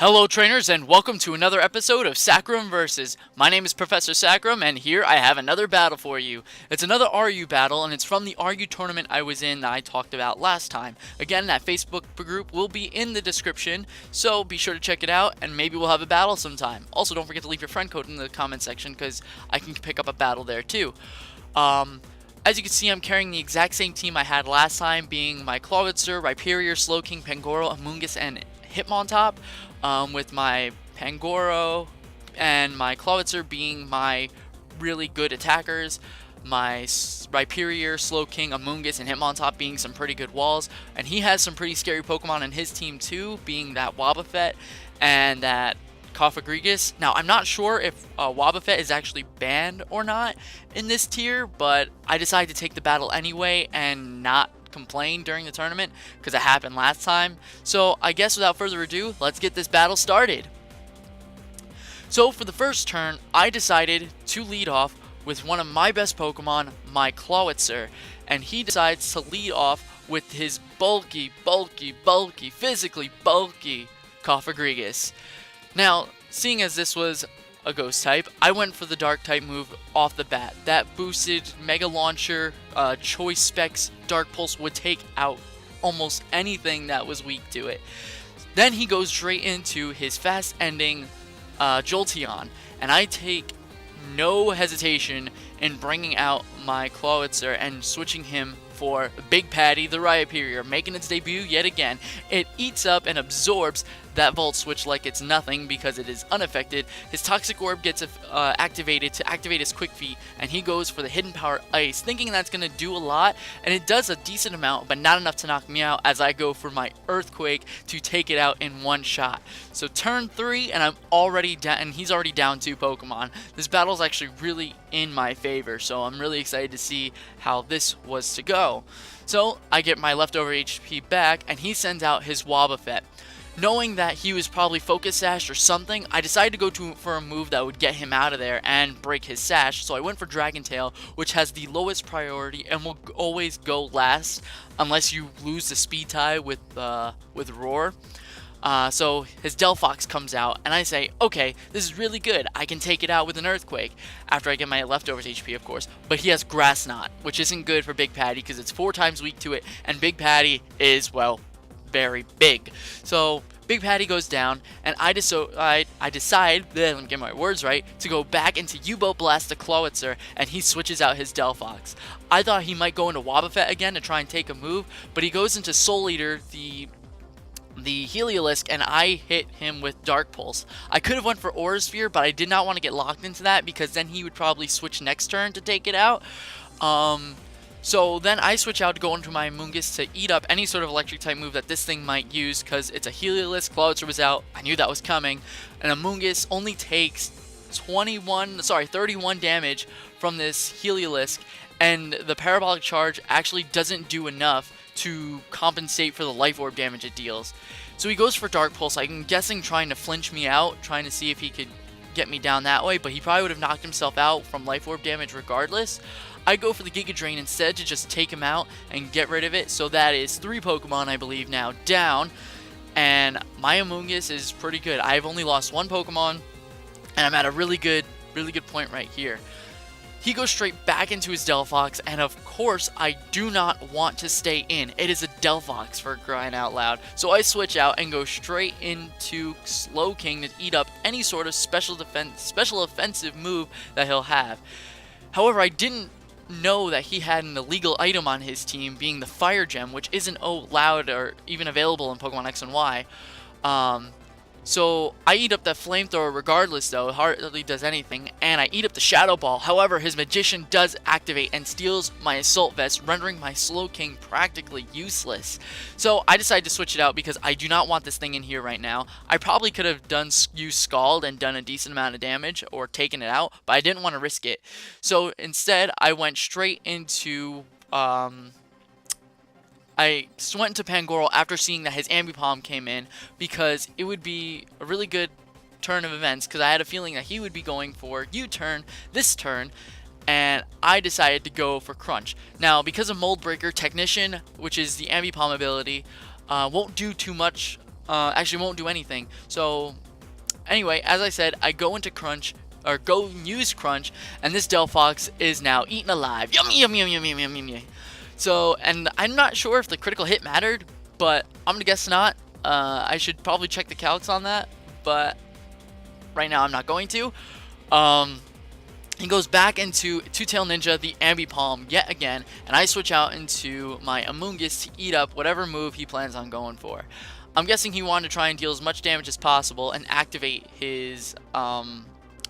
Hello trainers and welcome to another episode of Sacchaurm Versus. My name is Professor Sacchaurm and here I have another battle for you. It's another RU battle and it's from the RU tournament I was in that I talked about last time. Again, that Facebook group will be in the description, so be sure to check it out and maybe we'll have a battle sometime. Also, don't forget to leave your friend code in the comment section because I can pick up a battle there too. As you can see, I'm carrying the exact same team I had last time, being my Clawitzer, Rhyperior, Slowking, Pangoro, Amoonguss, and Hitmontop, with my Pangoro and my Clawitzer being my really good attackers, my Rhyperior, Slowking, Amoonguss, and Hitmontop being some pretty good walls, and he has some pretty scary Pokemon in his team too, being that Wobbuffet and that Cofagrigus. Now, I'm not sure if Wobbuffet is actually banned or not in this tier, but I decided to take the battle anyway and not complain during the tournament because it happened last time. So I guess without further ado, let's get this battle started. So for the first turn, I decided to lead off with one of my best Pokemon, my Clawitzer, and he decides to lead off with his bulky, physically bulky Cofagrigus. Now, seeing as this was a ghost type, I went for the dark type move off the bat. That boosted Mega Launcher, Choice Specs, Dark Pulse would take out almost anything that was weak to it. Then he goes straight into his fast ending Jolteon, and I take no hesitation in bringing out my Clawitzer and switching him for Big Patty the Rhyperior, making its debut yet again. It eats up and absorbs that Volt Switch like it's nothing because it is unaffected. His Toxic Orb gets activated to activate his Quick Feet, and he goes for the Hidden Power Ice, thinking that's going to do a lot, and it does a decent amount, but not enough to knock me out as I go for my Earthquake to take it out in one shot. So turn 3, and I'm already down, and he's already down 2 Pokemon. This battle is actually really in my favor, so I'm really excited to see how this was to go. So I get my leftover HP back, and he sends out his Wobbuffet. Knowing that he was probably Focus Sash or something, I decided to go for a move that would get him out of there and break his Sash, so I went for Dragon Tail, which has the lowest priority and will always go last unless you lose the speed tie with Roar. So his Delphox comes out, and I say, okay, this is really good. I can take it out with an Earthquake, after I get my leftovers HP, of course. But he has Grass Knot, which isn't good for Big Patty because it's 4 times weak to it, and Big Patty is, well, very big. So Big Patty goes down, and I decide, let me get my words right, to go back into U-Boat Blast the Clawitzer, and he switches out his Delphox. I thought he might go into Wobbuffet again to try and take a move, but he goes into Soul Eater, the Heliolisk, and I hit him with Dark Pulse. I could have went for Aura Sphere, but I did not want to get locked into that because then he would probably switch next turn to take it out. So then I switch out to go into my Amoonguss to eat up any sort of electric type move that this thing might use because it's a Heliolisk, Clawitzer was out, I knew that was coming, and Amoonguss only takes 31 damage from this Heliolisk, and the Parabolic Charge actually doesn't do enough to compensate for the Life Orb damage it deals. So he goes for Dark Pulse, I'm guessing trying to flinch me out, trying to see if he could get me down that way, but he probably would have knocked himself out from Life Orb damage regardless. I go for the Giga Drain instead to just take him out and get rid of it. So that is 3 Pokemon, I believe, now down. And my Amoonguss is pretty good. I've only lost 1 Pokemon, and I'm at a really good point right here. He goes straight back into his Delphox, and of course, I do not want to stay in. It is a Delphox, for crying out loud. So I switch out and go straight into Slowking to eat up any sort of special offensive move that he'll have. However, I didn't know that he had an illegal item on his team, being the Fire Gem, which isn't allowed or even available in Pokemon X and Y. So I eat up that Flamethrower regardless, though. It hardly does anything, and I eat up the Shadow Ball. However, his Magician does activate and steals my Assault Vest, rendering my Slowking practically useless. So I decided to switch it out because I do not want this thing in here right now. I probably could have used Scald and done a decent amount of damage or taken it out, but I didn't want to risk it. So instead, I went straight into I went into Pangoro after seeing that his Ambipom came in because it would be a really good turn of events because I had a feeling that he would be going for U-turn this turn, and I decided to go for Crunch. Now, because of Mold Breaker, Technician, which is the Ambipom ability, won't do too much actually won't do anything. So anyway, as I said, I go into crunch, or go use crunch, and this Delphox is now eaten alive. Yummy, yummy, yummy, yummy, yummy, yummy. So, and I'm not sure if the critical hit mattered, but I'm gonna guess not. I should probably check the calcs on that, but right now I'm not going to. He goes back into Two-Tail Ninja, the Ambipalm, yet again, and I switch out into my Amoonguss to eat up whatever move he plans on going for. I'm guessing he wanted to try and deal as much damage as possible and activate his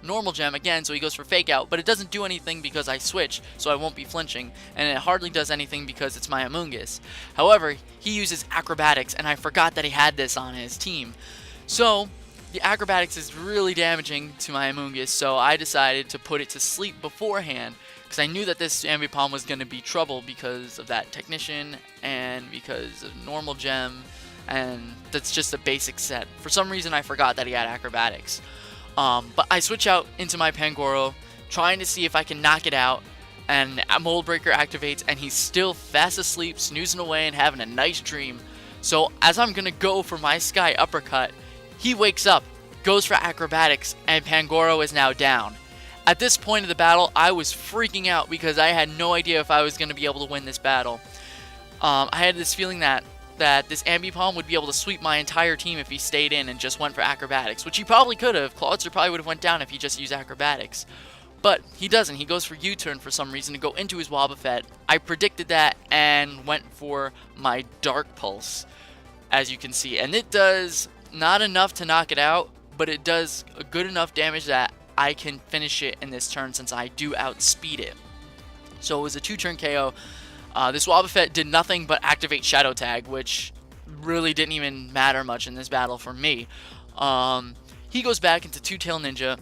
normal gem again, so he goes for Fake Out, but it doesn't do anything because I switch, so I won't be flinching, and it hardly does anything because it's my Amoonguss. However, he uses Acrobatics, and I forgot that he had this on his team. So the Acrobatics is really damaging to my Amoonguss, so I decided to put it to sleep beforehand, because I knew that this Ambipalm was going to be trouble because of that Technician, and because of normal gem, and that's just a basic set. For some reason I forgot that he had Acrobatics. But I switch out into my Pangoro, trying to see if I can knock it out, and Mold Breaker activates, and he's still fast asleep, snoozing away and having a nice dream. So as I'm gonna go for my Sky Uppercut, he wakes up, goes for Acrobatics, and Pangoro is now down. At this point of the battle, I was freaking out because I had no idea if I was gonna be able to win this battle. I had this feeling that this Ambipalm would be able to sweep my entire team if he stayed in and just went for Acrobatics, which he probably could have. Clawitzer probably would have went down if he just used Acrobatics. But he doesn't. He goes for U-turn for some reason to go into his Wobbuffet. I predicted that and went for my Dark Pulse, as you can see. And it does not enough to knock it out, but it does a good enough damage that I can finish it in this turn since I do outspeed it. So it was a 2-turn KO. This Wobbuffet did nothing but activate Shadow Tag, which really didn't even matter much in this battle for me. He goes back into Two-Tail Ninja,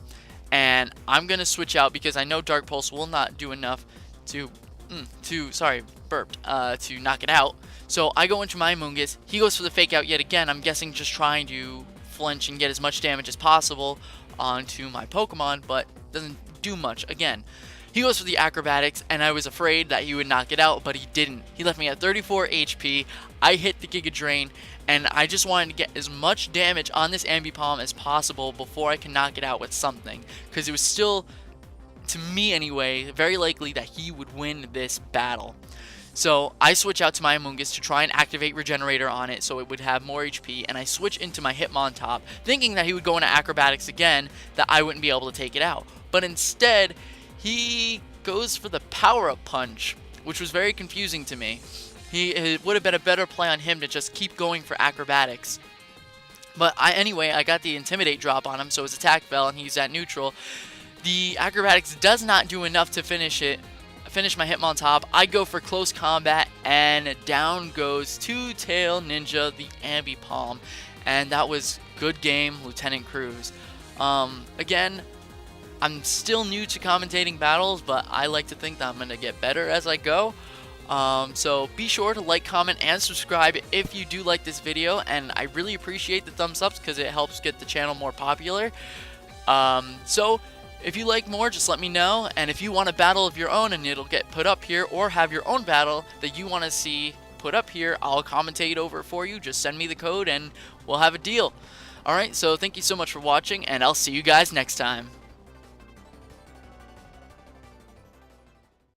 and I'm going to switch out because I know Dark Pulse will not do enough to knock it out. So I go into my Amoonguss. He goes for the Fake Out yet again. I'm guessing just trying to flinch and get as much damage as possible onto my Pokemon, but doesn't do much again. He goes for the Acrobatics, and I was afraid that he would knock it out, but he didn't. He left me at 34 HP. I hit the Giga Drain, and I just wanted to get as much damage on this Ambipalm as possible before I can knock it out with something, because it was still, to me anyway, very likely that he would win this battle. So I switch out to my Amoonguss to try and activate Regenerator on it so it would have more HP, and I switch into my Hitmontop, thinking that he would go into Acrobatics again, that I wouldn't be able to take it out. But instead, he goes for the Power-Up Punch, which was very confusing to me. It would have been a better play on him to just keep going for Acrobatics. But anyway, I got the Intimidate drop on him, so his attack fell and he's at neutral. The Acrobatics does not do enough to finish my Hitmontop. I go for Close Combat, and down goes Two-Tail Ninja, the Ambipalm. And that was good game, Lieutenant Cruz. Again, I'm still new to commentating battles, but I like to think that I'm going to get better as I go. So be sure to like, comment, and subscribe if you do like this video, and I really appreciate the thumbs ups because it helps get the channel more popular. So if you like more, just let me know, and if you want a battle of your own and it'll get put up here, or have your own battle that you want to see put up here, I'll commentate over for you. Just send me the code and we'll have a deal. Alright, so thank you so much for watching, and I'll see you guys next time.